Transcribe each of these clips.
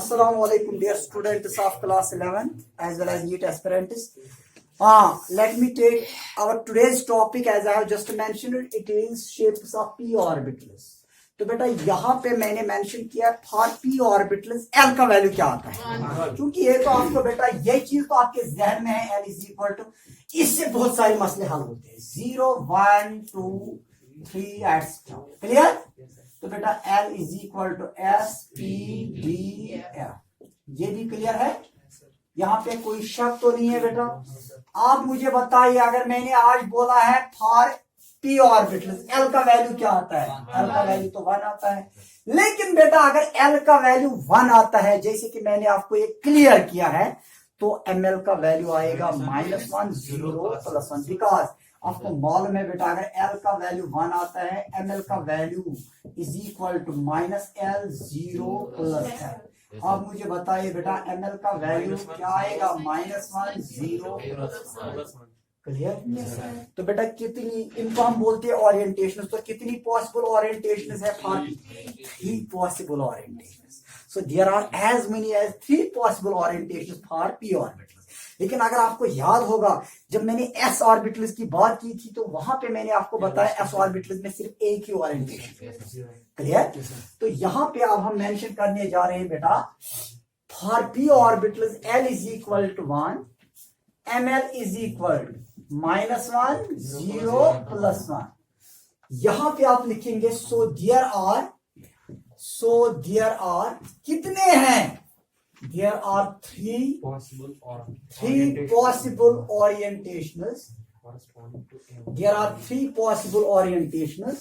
Assalamu alaikum, dear students of class 11 as well as NEET aspirants. Let me take our today's topic as I have just mentioned. It is shapes of p orbitals. तो बेटा यहाँ पे मैंने mention किया for p orbitals l का value क्या आता है, क्योंकि ये तो आपको बेटा ये चीज तो आपके जहन में है l इज इक्वल टू, इससे बहुत सारे मसले हल होते हैं 0 1 2 3 एटसेट्रा। क्लियर? तो बेटा L is equal to S P D F, ये भी क्लियर है। यहाँ पे कोई शक तो नहीं है बेटा। आप मुझे बताइए, अगर मैंने आज बोला है फॉर पी ऑर्बिटल्स L का वैल्यू क्या आता है? L का वैल्यू तो 1 आता है, लेकिन बेटा अगर L का वैल्यू 1 आता है, जैसे कि मैंने आपको ये क्लियर किया है, तो ML का वैल्यू आएगा -1 0 +1, बिकॉज आपको मालूम है बेटा अगर L का वैल्यू 1 आता है, ML का value is equal to -L 0 + L। आप मुझे बताइए बेटा ML का वैल्यू क्या आएगा? -1 0 +1। क्लियर? तो बेटा कितनी, इनको हम बोलते हैं ओरिएंटेशन। तो कितनी पॉसिबल ओरिएंटेशन है? 3 possible orientation. So there are as many as 3 possible orientation for P orbitals. लेकिन अगर आपको याद होगा, जब मैंने एस ऑर्बिटल्स की बात की थी, तो वहां पे मैंने आपको बताया एस ऑर्बिटल्स में सिर्फ एक ही ओरिएंटेशन। क्लियर? तो यहाँ पे अब हम मेंशन करने जा रहे हैं बेटा for P orbitals L is equal to 1, ML is equal to -1 0 +1। यहां पे आप लिखेंगे सो देयर आर कितने हैं? There are three possible orientations. There are three possible orientations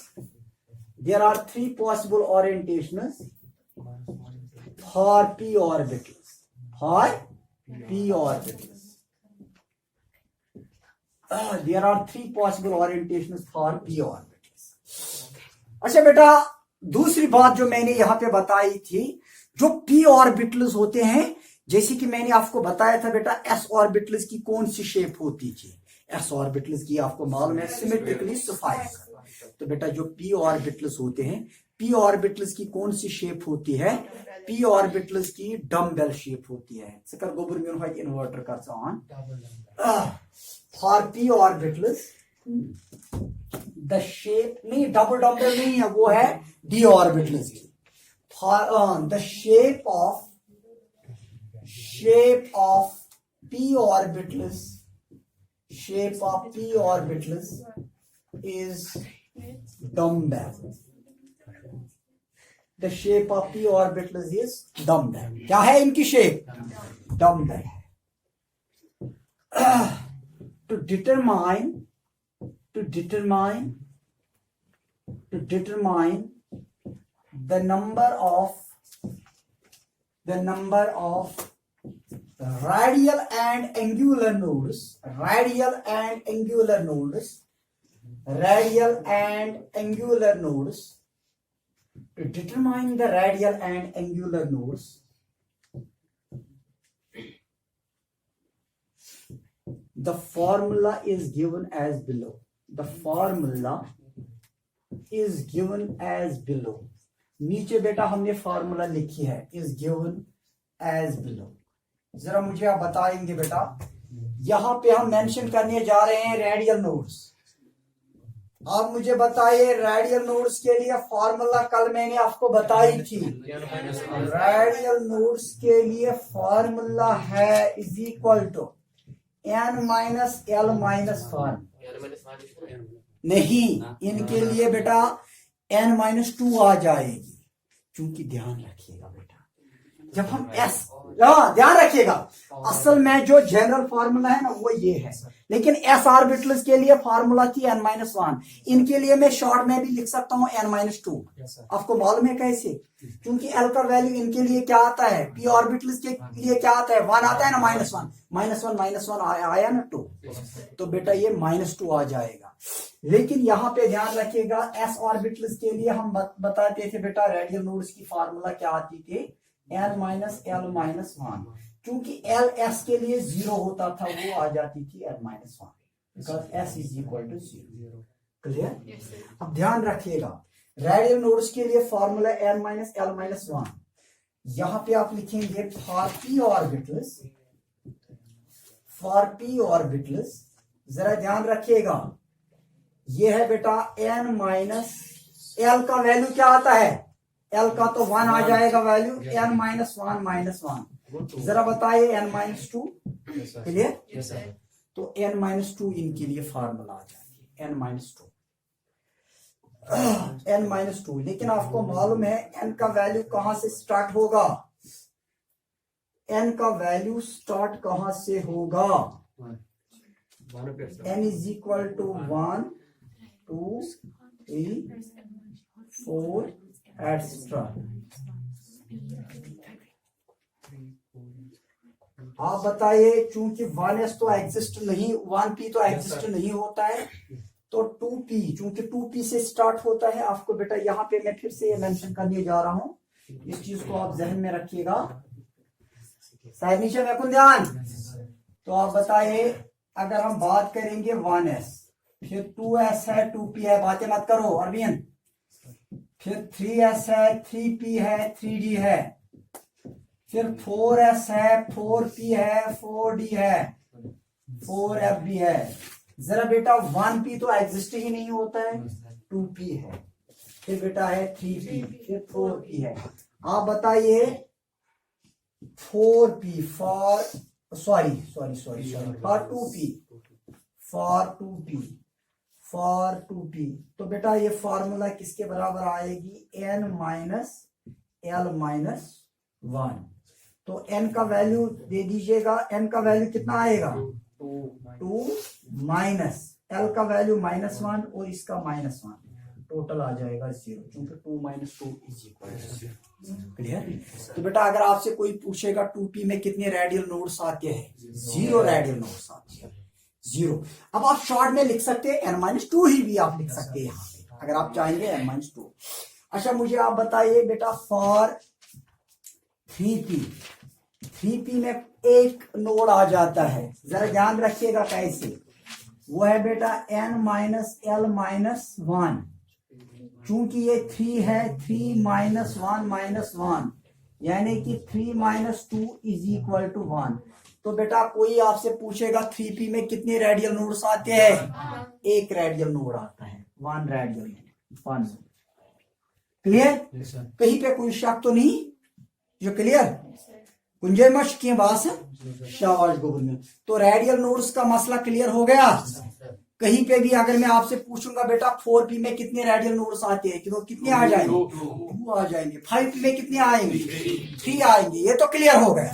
for p orbitals. There are three possible orientations for p orbitals. अच्छा बेटा, दूसरी बात जो मैंने यहां पे बताई थी, जो p ऑर्बिटल्स होते हैं, जैसे कि मैंने आपको बताया था बेटा s ऑर्बिटल्स की कौन सी शेप होती थी? s ऑर्बिटल्स की आपको मालूम है सिमेट्रिकली स्फेरिकल। तो बेटा जो p ऑर्बिटल्स होते हैं, p ऑर्बिटल्स की कौन सी शेप होती है? p ऑर्बिटल्स की डम्बेल शेप होती है। सकर गोबर में उन्होंने इन्वर्टर कर on for p orbitals the shape नहीं, डबल डम्बेल नहीं है, वो है d ऑर्बिटल्स की। The shape of p orbitals is dumbbell. The shape of p orbitals is dumbbell. क्या है इनकी shape? dumbbell. To determine the number of radial and angular nodes, to determine the radial and angular nodes, the formula is given as below. नीचे बेटा हमने formula लिखी है, is given as below. जरा मुझे आप बताएंगे बेटा, यहां पे हम मेंशन करने जा रहे हैं रेडियल नोड्स। आप मुझे बताइए रेडियल नोड्स के लिए फार्मूला कल मैंने आपको बताई थी। रेडियल नोड्स के लिए फार्मूला है इज इक्वल टू n-l-1। नहीं, इनके लिए बेटा n-2 आ जाएगी, क्योंकि ध्यान रखिएगा बेटा, जब हम ध्यान रखिएगा, असल में जो जनरल फार्मूला है ना वो ये है, लेकिन s ऑर्बिटल्स के लिए फार्मूला थी n-1। इनके लिए मैं शॉर्ट में भी लिख सकता हूं n-2। आपको मालूम है कैसे? क्योंकि L का वैल्यू इनके लिए क्या आता है? p ऑर्बिटल्स के लिए क्या आता है? 1 आता है ना, -1 आया ना 2, तो बेटा ये -2 आ जाएगा। लेकिन यहां पे ध्यान रखिएगा, s ऑर्बिटल्स के लिए हम बताते थे बेटा रेडियल नोड्स की फार्मूला क्या आती थी? n-l-1। क्योंकि L S के लिए 0 होता था, वो आ जाती थी n-1, because S is equal to 0। Clear? अब ध्यान रखिएगा, रेडियल नोड्स के लिए फॉर्मूला n-l-1, यहां पे आप लिखेंगे फॉर पी ऑर्बिटल्स, जरा ध्यान रखिएगा, ये है बेटा n माइनस एल का वैल्यू क्या आता है, एल का तो 1 आ जाएगा वैल्यू, n माइनस वन, जरा बताइए n माइनस टू, क्लियर, तो n माइनस टू इनके लिए फार्मूला आ जाएगी, n माइनस टू, लेकिन आपको मालूम है n का वैल्यू कहां से स्टार्ट होगा, n का वैल्यू स्टार्ट कहां से होगा, n is equal to 1 2 3 4 etcetera. आप बताइए, चूंकि 1s तो एग्जिस्ट नहीं, 1p तो एग्जिस्ट नहीं होता है, तो 2p, चूंकि 2p से स्टार्ट होता है, आपको बेटा यहाँ पे मैं फिर से मेंशन करने जा रहा हूं, इस चीज को आप जहन में रखिएगा, शायद नीचे में ध्यान। तो आप बताइए, अगर हम बात करेंगे 1s, फिर 2s है, 2p है, बातें मत करो अरबियन, फिर 3s है, 3p है, 3d है, फिर 4s है, 4p है, 4d है, 4f भी है, जरा बेटा 1p तो एग्जिस्ट ही नहीं होता है, 2p है, फिर बेटा है 3p, फिर 4p है, आप बताइए 4p for sorry for 2p, तो बेटा ये फॉर्मूला किसके बराबर आएगी, n माइनस एल माइनस 1, तो n का वैल्यू दे दीजिएगा, n का वैल्यू कितना आएगा 2 माइनस एल का वैल्यू -1 और इसका -1, टोटल आ जाएगा 0, क्योंकि 2 माइनस 2 इज इक्वल, क्लियर। तो बेटा अगर आपसे कोई पूछेगा 2p में कितने रेडियल नोड्स आते हैं, 0 रेडियल नोड्स आते हैं, 0। अब आप शॉर्ट में लिख सकते हैं n-2 ही भी आप लिख सकते हैं यहाँ पे, अगर आप चाहेंगे n-2। अच्छा मुझे आप बताइए बेटा फॉर 3p में एक नोड आ जाता है, जरा ध्यान रखिएगा कैसे, वो है बेटा n माइनस एल माइनस 1, चूंकि ये 3 है, 3 माइनस 1 यानी कि 3 माइनस 2 इज इक्वल टू 1। तो बेटा कोई आपसे पूछेगा 3p में कितने रेडियल नोड्स आते हैं, एक रेडियल नोड आता है, 1 रेडियल, 1, क्लियर, कहीं पे कोई शक तो नहीं, जो क्लियर, गुंजाइश की बात है, शाबाश गोविंद। तो रेडियल नोड्स का मसला क्लियर हो गया। कहीं पे भी अगर मैं आपसे पूछूंगा बेटा 4p में कितने रेडियल नोड्स आते हैं, तो कितने आ जाएंगे, 2 आ जाएंगे, 5p में कितने आएंगे, 3 आएंगे, ये तो क्लियर हो गया,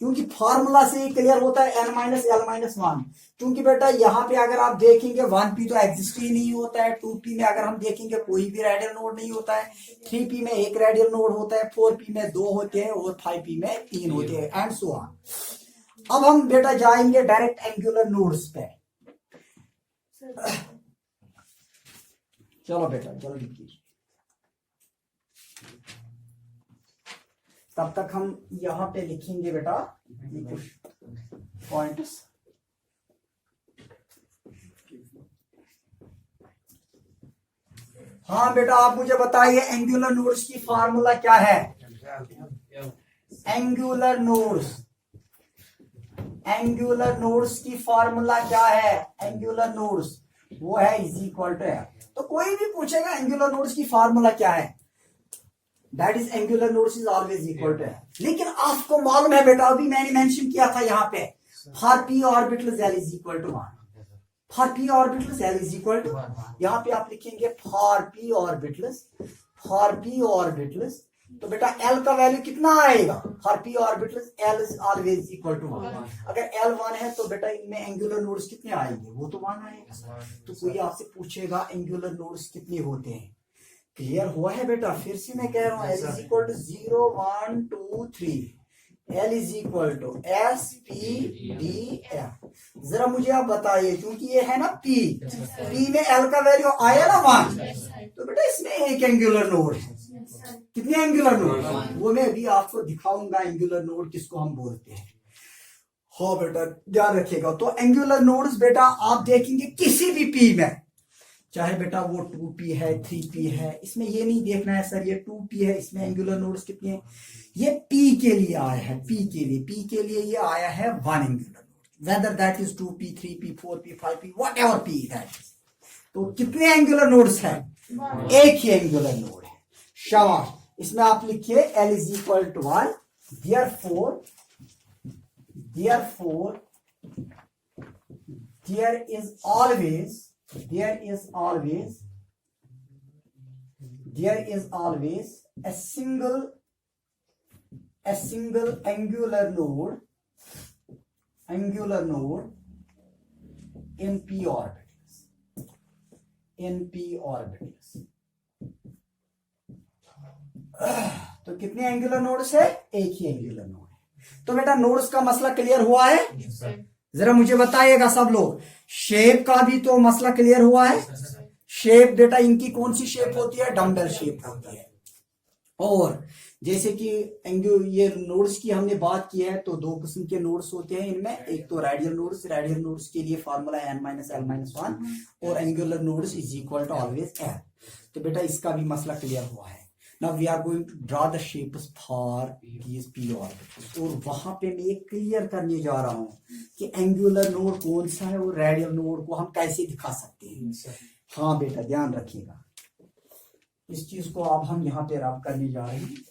क्योंकि फॉर्मूला से ही क्लियर होता है n माइनस एल माइनस 1, क्योंकि बेटा यहाँ पे अगर आप देखेंगे 1p तो एग्जिस्ट ही नहीं होता है, 2p में अगर हम देखेंगे कोई भी रेडियल नोड नहीं होता है, 3p में एक रेडियल नोड होता है, 4p में 2 होते हैं और 5p में 3 होते हैं, एंड सो ऑन। अब हम बेटा जाएंगे डायरेक्ट एंगुलर नोड्स पे, चलो बेटा जल्दी कीजिए, तब तक हम यहां पे लिखेंगे बेटा कुछ पॉइंट्स। हाँ बेटा आप मुझे बताइए एंगुलर नोड्स की फार्मूला क्या है, एंगुलर नोड्स की फार्मूला क्या है, एंगुलर नोड्स वो है इज इक्वल टू है। तो कोई भी पूछेगा एंगुलर नोड्स की फार्मूला क्या है, that is angular nodes is always equal to है। लेकिन आपको मालूम है बेटा, अभी मैंने मेंशन किया था यहाँ पे, for p orbitals l is equal to 1, for p orbitals l is equal to, यहाँ पे आप लिखेंगे फॉर p ऑर्बिटल्स, तो बेटा l का वैल्यू कितना आएगा, for p orbitals l is always equal to 1। अगर l 1 है तो बेटा इनमें एंगुलर नोड्स कितने आएंगे, वो तो 1 आएगा। तो कोई आपसे पूछेगा एंगुलर नोड्स कितने होते हैं, क्लियर हुआ है बेटा, फिर से मैं कह रहा हूँ l is equal to 0 1 2 3, L is equal to S P D F। जरा मुझे आप बताइए, क्योंकि ये है ना P में L का वैल्यू आया ना 1, तो बेटा इसमें एक एंगुलर नोड है, कितने एंगुलर नोड, वो मैं अभी आपको दिखाऊंगा एंगुलर नोड किसको हम बोलते हैं। हाँ बेटा ध्यान रखिएगा, तो एंगुलर नोड्स बेटा आप देखेंगे किसी भी P में, चाहे बेटा वो 2p है 3p है, इसमें ये नहीं देखना है सर ये 2p है, इसमें एंगुलर नोड्स कितने हैं, ये p के लिए आया है, p के लिए ये आया है 1 angular node, whether that is 2p 3p 4p 5p what ever p that is. तो कितने एंगुलर नोड्स है, एक ही एंगुलर नोड है, शाबाश। इसमें आप लिखिए L is equal to 1, therefore there is always a single angular node in p orbitals, तो कितने एंगुलर नोड्स है, एक ही एंगुलर नोड है। तो बेटा नोड्स का मसला क्लियर हुआ है, जरा मुझे बताइएगा सब लोग। शेप का भी तो मसला क्लियर हुआ है, शेप बेटा इनकी कौन सी शेप होती है, डम्बेल शेप होती है। और जैसे कि ये नोड्स की हमने बात की है, तो दो किस्म के नोड्स होते हैं इनमें, एक तो रेडियल नोड्स के लिए फार्मूला n-l-1 और angular nodes is equal to always l। तो बेटा इसका भी मसला क्लियर हुआ है। Now we are going to draw the shapes for these p orbitals, और वहां पे मैं एक क्लियर करने जा रहा हूं कि एंगुलर नोड कौन सा है और रेडियल नोड को हम कैसे दिखा सकते हैं। हाँ बेटा ध्यान रखिएगा, इस चीज को अब हम यहाँ पे रब करने जा रहे हैं।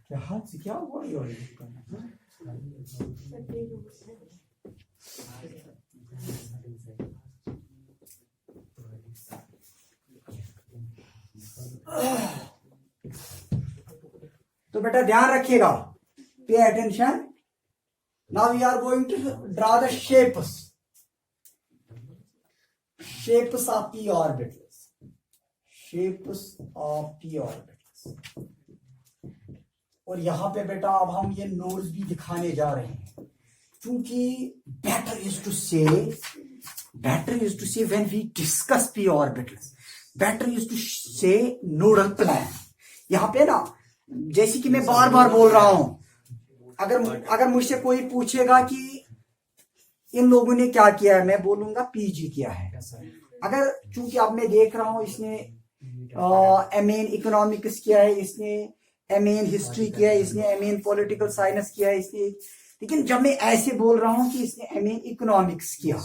क्या हाथ से क्या हुआ ये तो बेटा ध्यान रखिएगा, pay attention. Now we are going to draw the shapes of p orbitals, और यहां पे बेटा अब हम ये नोड्स भी दिखाने जा रहे हैं, क्योंकि better is to say when we discuss p orbitals, better is to say nodal plane. यहां पे ना जैसे कि मैं बार बार बोल रहा हूं, अगर मुझसे कोई पूछेगा कि इन लोगों ने क्या किया है, मैं बोलूंगा पीजी किया है। अगर चूंकि अब मैं देख रहा हूं इसने एमएन इकोनॉमिक्स किया है, इसने एमएन हिस्ट्री किया है, इसने एमएन पॉलिटिकल साइंस किया है, इसने, लेकिन जब मैं ऐसे बोल रहा हूं कि इसने एमए इकोनॉमिक्स किया,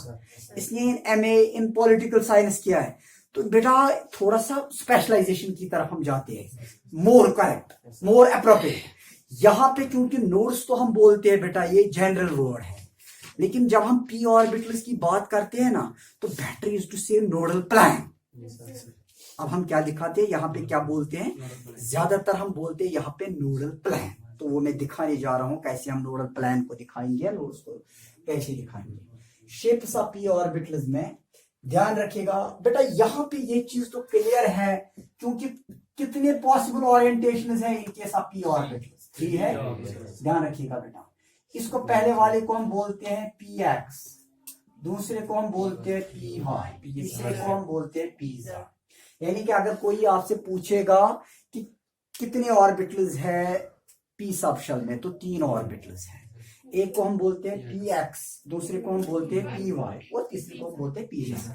इसने एमए इन पॉलिटिकल साइंस किया है, तो बेटा थोड़ा सा स्पेशलाइजेशन की तरफ हम जाते हैं, मोर करेक्ट, मोर अप्रोप्रिएट। यहाँ पे क्योंकि नोड्स तो हम बोलते हैं बेटा ये जनरल वर्ड है, लेकिन जब हम p ऑर्बिटल्स की बात करते हैं ना, तो better is to say nodal plan. अब हम क्या दिखाते हैं, यहाँ पे क्या बोलते हैं, ज्यादातर हम बोलते हैं यहाँ पे नोडल प्लान। तो वो मैं दिखाने जा रहा हूं कैसे हम नोडल प्लान को दिखाएंगे, नोड्स को कैसे दिखाएंगे। शेप्स ऑफ p ऑर्बिटल्स में ध्यान रखिएगा बेटा, यहाँ पे ये चीज तो क्लियर है, क्योंकि कितने पॉसिबल ओरिएंटेशन है in case of p orbitals, 3 है। ध्यान रखिएगा बेटा, इसको पहले वाले को हम बोलते हैं px, दूसरे को हम बोलते हैं py, तीसरे को हम बोलते हैं pz। यानी कि अगर कोई आपसे पूछेगा कि कितने ऑर्बिटल्स है p सबशेल में, तो 3 ऑर्बिटल्स हैं। एक को हम बोलते हैं px, दूसरे को हम बोलते हैं py और तीसरे को हम बोलते हैं pz।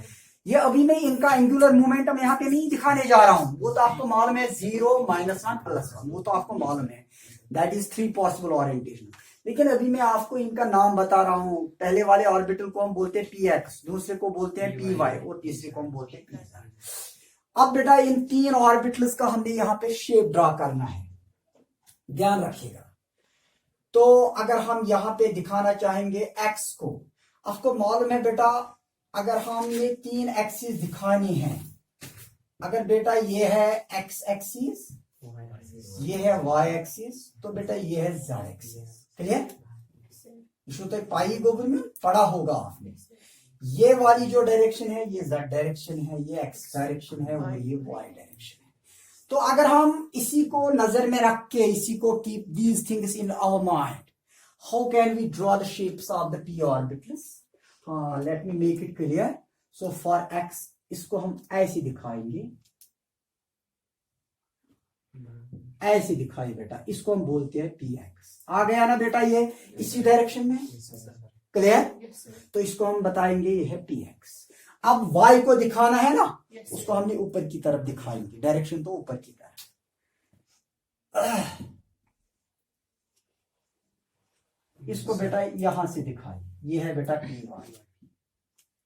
ये अभी मैं इनका एंगुलर मोमेंटम यहाँ पे नहीं दिखाने जा रहा हूं, वो तो आपको मालूम है 0 -1 +1, वो तो आपको मालूम है, दैट इज 3 पॉसिबल ओरिएंटेशन। लेकिन अभी मैं आपको इनका नाम बता रहा हूं। पहले वाले ऑर्बिटल को हम बोलते हैं px, दूसरे को बोलते हैं py और तीसरे को हम बोलते हैं pz। अब बेटा इन 3 ऑर्बिटल्स का हमने यहाँ पे शेप ड्रा करना है, ध्यान रखिएगा। तो अगर हम यहाँ पे दिखाना चाहेंगे x को, आपको मालूम है बेटा, अगर हम ये 3 एक्सिस दिखानी है, अगर बेटा ये है x एक्सिस, ये है y एक्सिस, तो बेटा ये है z एक्सिस। क्लियर? इशू तो पाई गोबर में पढ़ा होगा आपने। ये वाली जो डायरेक्शन है ये z डायरेक्शन है, ये x डायरेक्शन है और ये y डायरेक्शन है। तो अगर हम इसी को नजर में रख के, इसी को keep these things in our mind, How can we draw the shapes of the p orbitals? Let me make it clear. So for x इसको हम ऐसे दिखाएंगे, ऐसे दिखाई बेटा, इसको हम बोलते हैं px. आ गया ना बेटा ये इसी डायरेक्शन में, क्लियर? तो इसको हम बताएंगे ये है px. अब y को दिखाना है ना, उसको हमने ऊपर की तरफ दिखाएंगे, डायरेक्शन तो ऊपर की तरफ. इसको बेटा यहां से दिखाए, ये है बेटा py,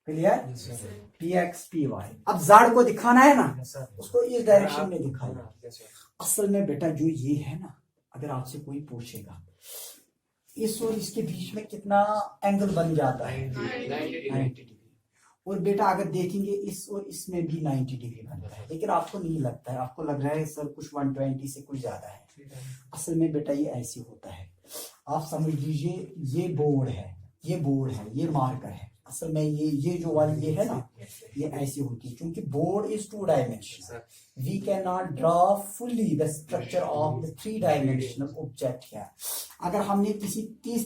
क्लियर? px py. अब z को दिखाना है ना, उसको इस डायरेक्शन में दिखाए. असल में बेटा जो ये है ना, अगर आपसे कोई पूछेगा इस और इसके बीच में कितना एंगल बन जाता है, 90 डिग्री. और बेटा अगर देखेंगे इस और इसमें भी 90 डिग्री बनता है, लेकिन आपको नहीं लगता है, आपको लग रहा है सर कुछ 120 से कुछ ज्यादा है. असल में बेटा ये ऐसे होता है. आप समझ लीजिए ये बोर्ड है, ये बोर्ड है, ये मार्कर है. असल में ये जो वाली ये है ना, ये ऐसी होती है, क्योंकि board is 2 dimensional. We can not draw fully the structure of the 3 dimensional object है. अगर हमने किसी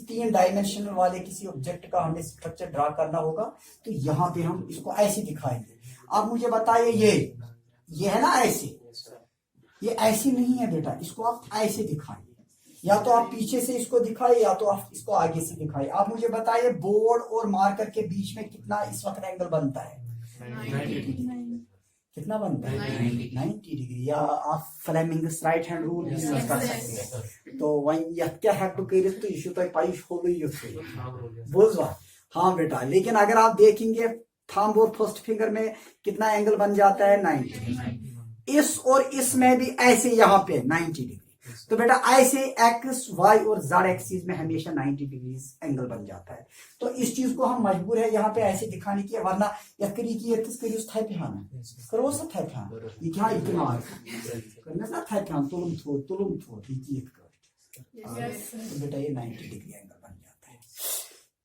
3 डायमेंशनल वाले किसी ऑब्जेक्ट का हमें स्ट्रक्चर ड्रॉ करना होगा, तो यहाँ पे हम इसको ऐसे दिखाएंगे. आप मुझे बताइए ये है ना ऐसे, ये ऐसी नहीं है बेटा, इसको आप ऐसे दिखाइए. या तो आप पीछे से इसको दिखाए, या तो आप इसको आगे से दिखाए. आप मुझे बताइए बोर्ड और मार्कर के बीच में कितना इस वक्त एंगल बनता है? 90 डिग्री. कितना बनता है? 90 डिग्री. या आप Fleming's right hand rule use कर सकते हैं. तो वही क्या है तो कह रहे तो इशू तो पाइश हो गई बोझवा. हाँ बेटा, लेकिन अगर आप देखेंगे थंब और फर्स्ट फिंगर में कितना एंगल बन जाता है? 90. इस और इसमें भी ऐसे यहाँ पे 90 डिग्री. तो बेटा ऐसे एक्स वाई और जेड एक्सिस में हमेशा 90 डिग्री एंगल बन जाता है. तो इस चीज को हम मजबूर है यहाँ पे ऐसे दिखाने की, वरना यकरी की करो सा था ये क्या इतना करना सा था तुलुम थो ये तो बेटा ये 90 डिग्री एंगल बन जाता है.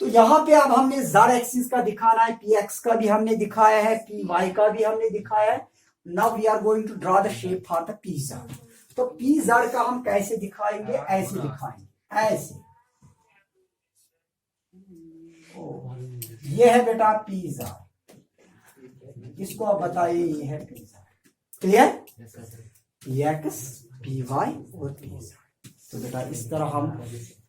तो यहाँ पे अब हमने जेड एक्सिस का दिखाना है, पी एक्स का भी हमने दिखाया है, पी वाई का भी हमने दिखाया है. Now we are going to draw the shape for the P Z. तो पी जेड का हम कैसे दिखाएंगे? ऐसे दिखाएंगे, ऐसे. ये है बेटा पी जेड. इसको आप बताइए ये है P Z. Clear? P X, P Y और पी जेड. तो बेटा इस तरह हम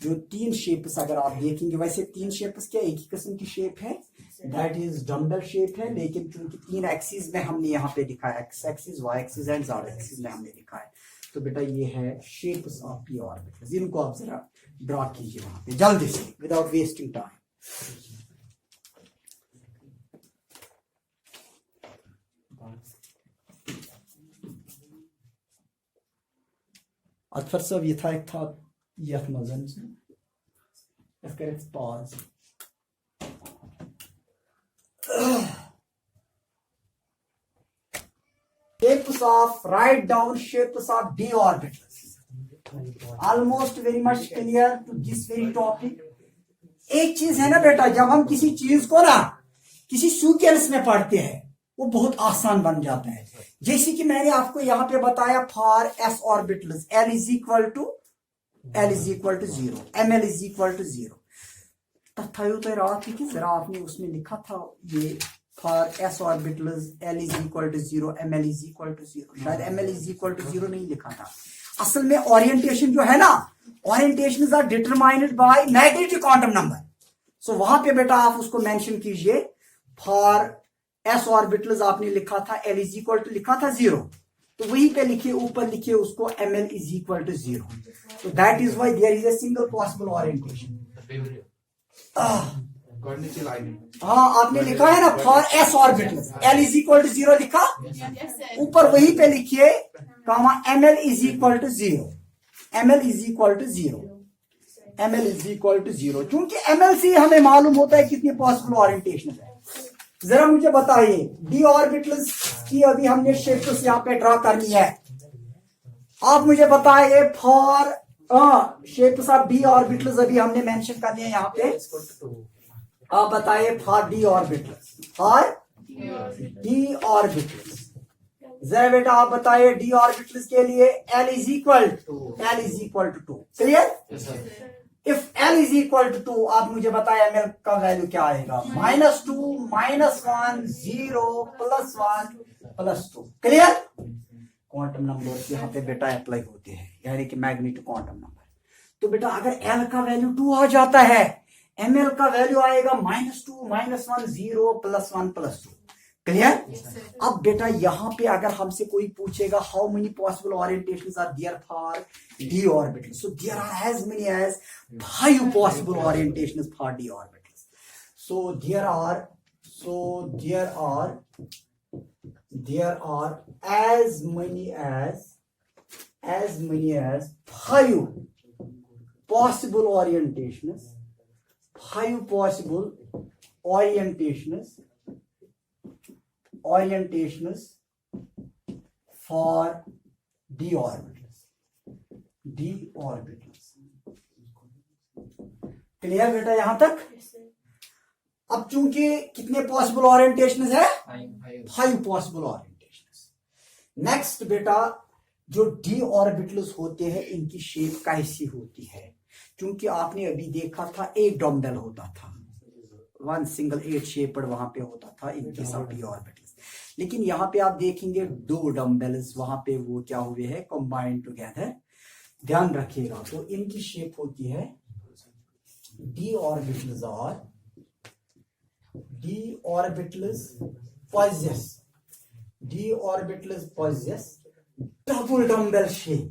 जो 3 शेप्स अगर आप देखेंगे, वैसे 3 शेप्स क्या एक ही किस्म की शेप है, दैट इज डम्बल शेप है, लेकिन चूंकि 3 एक्सिस में हमने यहाँ पे दिखाया, X axis, Y axis and Z axis में हमने दिखाया. तो बेटा ये है शेप्स ऑफ पी ऑर्बिटल्स. इनको आप जरा ड्रॉ कीजिए वहां पे जल्दी से, विदाउट वेस्टिंग टाइम. अतफर सब ये था एक था यथ मजन से pause. Shapes of, write down shapes of d orbitals. Almost very much clear to this very topic. एक चीज है ना बेटा, जब हम किसी चीज को ना किसी सीक्वेंस में पढ़ते हैं, वो बहुत आसान बन जाता है. जैसे कि मैंने आपको यहाँ पे बताया for s orbitals l is equal to 0, ml is equal to 0. तथा तो रात की जरा आपने उसमें लिखा था ये for s orbitals l is equal to 0, ml is equal to 0. शायद ml is equal to 0 नहीं लिखा था. असल में ओरिएंटेशन जो है ना, orientations are determined by magnetic quantum number. So वहां पे बेटा आप उसको मेंशन कीजिए. फॉर s orbitals आपने लिखा था l is equal to लिखा था 0, तो वहीं पे लिखिए, ऊपर लिखिए उसको ml is equal to 0. So that is why there is a single possible orientation. हाँ आपने लिखा है ना for s orbitals l is equal to 0 लिखा, ऊपर वहीं पे लिखिए कामा ml is equal to 0, ml is equal to 0, ml is equal to 0. क्योंकि ml से हमें मालूम होता है कितनी पॉसिबल ओरिएंटेशन है. जरा मुझे बताइए d ऑर्बिटल्स की अभी हमने शेप्स यहाँ पे ड्रॉ करनी है. आप मुझे बताइए for shapes of d orbitals अभी हमने मेंशन करनी है यहाँ पे. आप बताइए for d orbitals, for d orbitals. जरा बेटा आप बताइए d ऑर्बिटल्स के लिए l is equal to 2. Clear? If L is equal to 2, आप मुझे बताया ML का वैल्यू क्या आएगा, -2 -1 0 +1 +2। क्लियर? क्वांटम नंबर यहाँ पे बेटा अप्लाई होते हैं, यानी कि मैग्नीट्यूड क्वांटम नंबर। तो बेटा अगर L का वैल्यू 2 आ जाता है, ML का वैल्यू आएगा -2 -1 0 +1 +2। क्लियर? अब बेटा यहाँ पे अगर हमसे कोई पूछेगा how many possible orientations are there for d orbitals, so there are as many as 5 possible orientations for d orbitals. So there are as many as 5 possible orientations, 5 possible orientations for d orbitals. Clear बेटा यहां तक? अब चूंकि कितने possible orientations है, 5 possible orientations. Next बेटा जो D orbitals होते हैं इनकी शेप कैसी होती है? क्योंकि आपने अभी देखा था एक डम्बल होता था, वन सिंगल 8 शेप्ड वहां पे होता था in case of D orbitals, लेकिन यहाँ पे आप देखेंगे 2 डम्बल्स वहां पे वो क्या हुए हैं, कंबाइंड टुगेदर। ध्यान रखिएगा, तो इनकी शेप होती है d orbitals possess double dumbbell shape।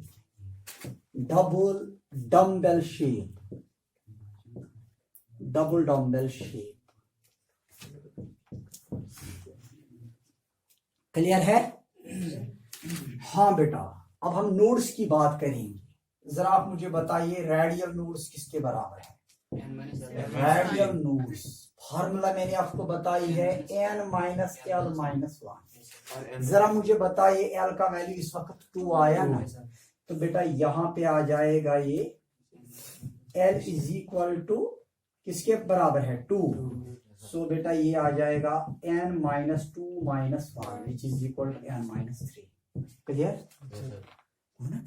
Clear है? हाँ बेटा, अब हम नोड्स की बात करेंगे। जरा आप मुझे बताइए रेडियल नोड्स किसके बराबर है? रेडियल नोड्स फॉर्मूला मैंने आपको बताई है n-l-1। जरा मुझे बताइए l का वैल्यू इस वक्त 2 आया ना, तो बेटा यहाँ पे आ जाएगा ये l इज इक्वल टू किसके बराबर है, 2। सो बेटा ये आ जाएगा n - 2 - 1 which is equal to n - 3। Clear?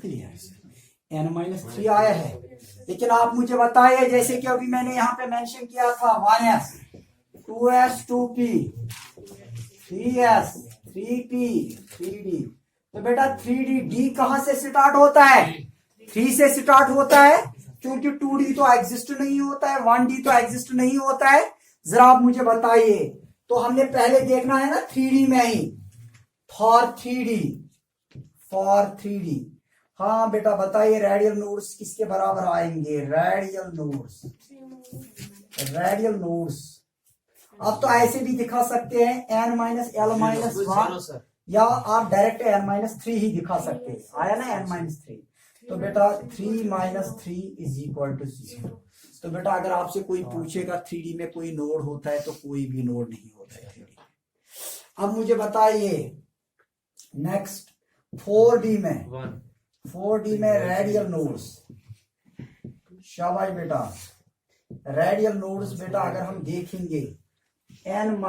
Clear? n-3 आया है, लेकिन आप मुझे बताइए जैसे कि अभी मैंने यहाँ पे मेंशन किया था 1s 2s 2p 3s 3p 3d, तो बेटा 3d d कहां से स्टार्ट होता है? 3 से स्टार्ट होता है, क्योंकि 2d तो एग्जिस्ट नहीं होता है, 1d तो एग्जिस्ट नहीं होता है। जरा आप मुझे बताइए, तो हमने पहले देखना है ना 3d में ही, फॉर 3d। हाँ बेटा बताइए रेडियल नोड्स किसके बराबर आएंगे? रेडियल नोड्स अब तो ऐसे भी दिखा सकते हैं n - l-1, या आप डायरेक्ट n-3 ही दिखा सकते हैं। आया ना n-3, तो बेटा 3 - 3 इज इक्वल टू 0। तो बेटा अगर आपसे कोई पूछेगा 3D में कोई नोड होता है, तो कोई भी नोड नहीं होता है 3D में। अब मुझे बताइए नेक्स्ट 4D में रेडियल नोड्स। शाबाश बेटा, रेडियल नोड्स बेटा अगर हम देखेंगे n -